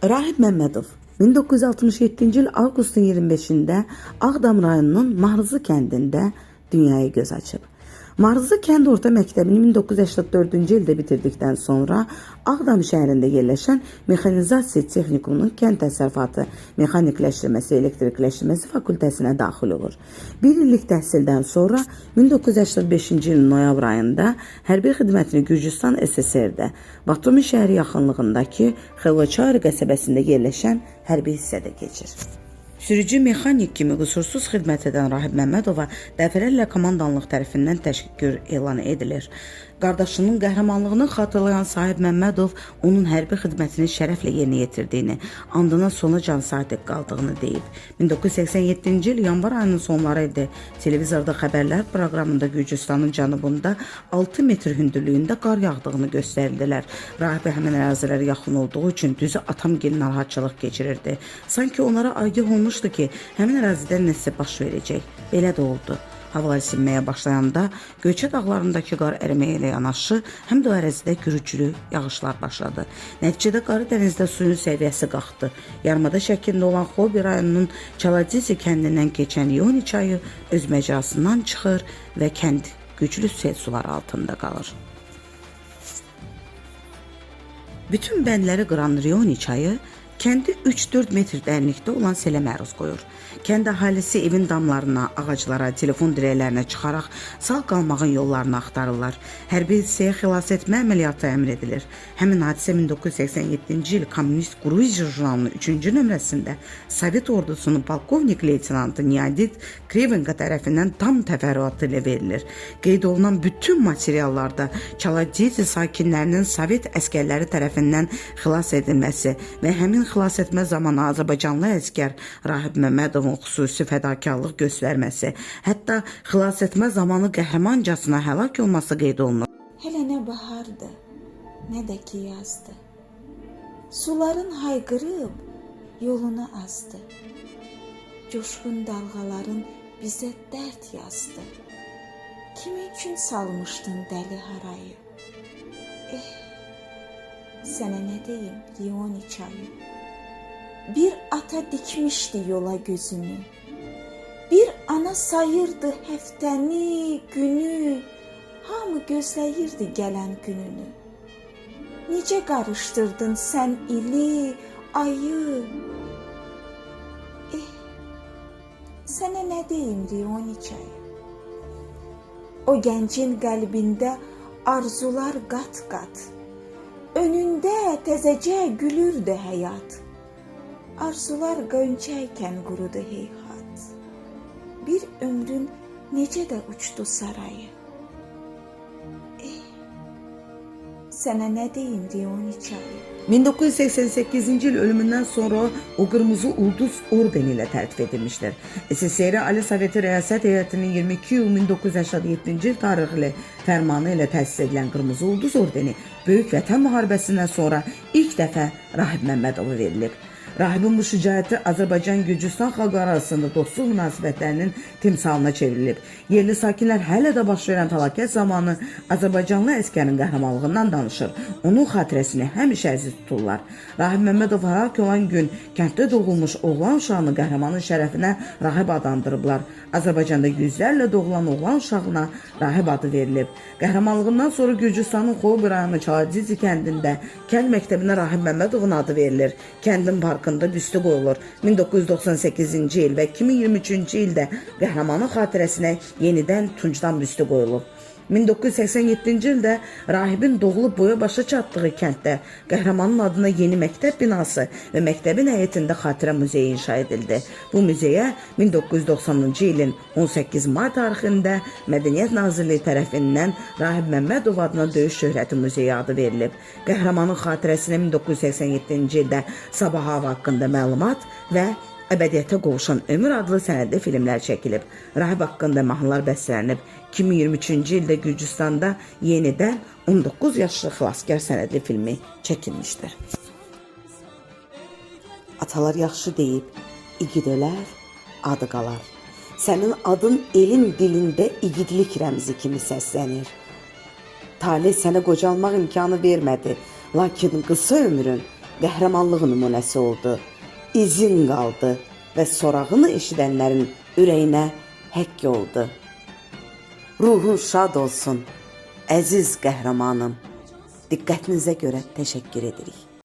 Rahib Məmmədov 1967-ci il avqustun 25-də Ağdam rayonunun Mahrızı kəndində dünyaya göz açıb. Mahrızı kənd orta məktəbini 1984-cü ildə bitirdikdən sonra Ağdam şəhərində yerləşən Mexanizasiya Texnikumunun kənd təsərrüfatı, mexanikləşdirməsi, elektrikləşdirməsi fakültəsinə daxil olur. Bir illik təhsildən sonra 1985-ci ilin noyabr ayında hərbi xidmətini Gürcüstan SSR-də Batumi şəhəri yaxınlığındakı Xelvaçari qəsəbəsində yerləşən hərbi hissədə keçir. Sürücü mexanik kimi qüsursuz xidmət edən Rahib Məmmədova dəfələrlə komandanlıq tərəfindən təşəkkür elan edilir. Qardaşının qəhrəmanlığını xatırlayan Sahib Məmmədov onun hərbi xidmətini şərəflə yerinə yetirdiyini, andına sonacan sadiq qaldığını deyib. 1987-ci il yanvar ayının sonları idi. Televizorda xəbərlər proqramında Gürcüstanın cənubunda 6 metr hündürlüyündə qar yağdığını göstərdilər. Rahibə həmin ərazilərə yaxın olduğu üçün düzü atamgil narahatçılıq keçirirdi. Sanki onlara agah olmuşdu ki, həmin ərazidə nəsə baş verəcək. Belə də oldu. Havalar isinməyə başlayanda Göyçə dağlarındakı qar əriməyə ilə yanaşı, həm də o ərazidə gürültülü yağışlar başladı. Nəticədə Qarı dənizdə suyun səviyyəsi qalxdı. Yarımada şəklində olan Xobi rayonunun Çaladizi kəndindən keçən Leoni çayı öz məcrasından çıxır və kənd güclü sel sular altında qalır. Bütün bəndləri qıran Leoni çayı kəndi 3-4 metr dərinlikdə olan selə məruz qoyur. Kənd əhalisi evin damlarına, ağaclara, telefon dirəklərinə çıxaraq sağ qalmağın yollarını axtarırlar. Hərbi hissəyə xilas etmə əməliyyatı əmr edilir. Həmin hadisə 1987-ci il Kommunist Gruzya jurnalının 3-cü nömrəsində Sovet ordusunun polkovnik leytenantı Niadit Krivenko tərəfindən tam təfərrüatı ilə verilir. Qeyd olunan bütün materiallarda Çaladizi sakinlərinin Sovet əskərləri tərəfindən xilas edilməsi və həmin xilas etmə zamanı Azərbaycanlı əskər Rahib Məmmədovun xüsusi fədakarlıq göstərməsi, hətta xilas etmə zamanı qəhrəmancasına həlak olması qeyd olunur. Hələ nə bahardı, nə də ki yazdı. Suların hayqırıb yolunu azdı. Coşqun dalğaların bizə dərd yazdı. Kimi üçün salmışdın dəli harayı? Sənə nə deyim, Leoni çayı? Bir ata dikmişdi yola gözünü. Bir ana sayırdı həftəni, günü. Hamı gözləyirdi gələn gününü. Necə qarışdırdın sən ili, ayı? Sənə nə deyim, Leoni çayı? O gəncin qəlbində arzular qat-qat. Önündə təzəcə gülürdü həyat. Arzular qönçəykən qurudu heyhat. Bir ömrün necə də uçdu sarayı. Sənə nə deyim, Leoni çayı? 1988-ci il ölümündən sonra o Qırmızı Ulduz ordeni ilə tərtib edilmişdir. SSR Ali Soveti Rəyasət Heyətinin 22 iyul 1987-ci il tarixli fərmanı ilə təsis edilən Qırmızı Ulduz ordeni Böyük Vətən müharibəsindən sonra ilk dəfə Rahib Məmmədova verilib. Rahibin bu şücaəti Azərbaycan-Gürcüstan xalqları arasında dostluq münasibətlərinin timsalına çevrilib. Yerli sakinlər hələ də baş verən fəlakət zamanı Azərbaycanlı əskərin qəhrəmanlığından danışır. Onun xatirəsini həmişə əziz tuturlar. Rahib Məmmədov həlak olan gün kənddə doğulmuş oğlan uşağını qəhrəmanın şərəfinə Rahib adlandırıblar. Azərbaycanda yüzlərlə doğulan oğlan uşağına Rahib adı verilib. Qəhrəmanlığından sonra Gürcüstanın Xobi rayonu Çaladizi kəndində kənd məktəbinə Rahib Məmmədovun adı verilir. Kəndin parkında büstü qoyulur. 1998-ci il və 2023-cü ildə qəhrəmanın xatirəsinə yenidən tuncdan büstü qoyulub. 1987-ci ildə rahibin doğulub boya başa çatdığı kənddə qəhrəmanın adına yeni məktəb binası və məktəbin həyətində xatirə muzeyi inşa edildi. Bu muzeyə 1990-cı ilin 18 may tarixində Mədəniyyət Nazirliyi tərəfindən Rahib Məmmədov adına Döyüş Şöhrəti muzeyi adı verilib. Qəhrəmanın xatirəsinə 1987-ci ildə Sabah hava haqqında məlumat və Əbədiyyətə qovuşan ömür adlı sənədli filmlər çəkilib. Rahib haqqında mahnılar bəstələnib. 2023-cü ildə Gürcüstanda yenidən 19 yaşlı xilaskar sənədli filmi çəkilmişdir. Atalar yaxşı deyib, igid ölər, adı qalar. Sənin adın elin dilində igidlik rəmzi kimi səslənir. Talih sənə qocalmaq imkanı vermədi, lakin qısa ömrün qəhrəmanlıq nümunəsi oldu. İzin qaldı və sorağını eşidənlərin ürəyinə həkk oldu. Ruhun şad olsun, əziz qəhrəmanım. Diqqətinizə görə təşəkkür edirik.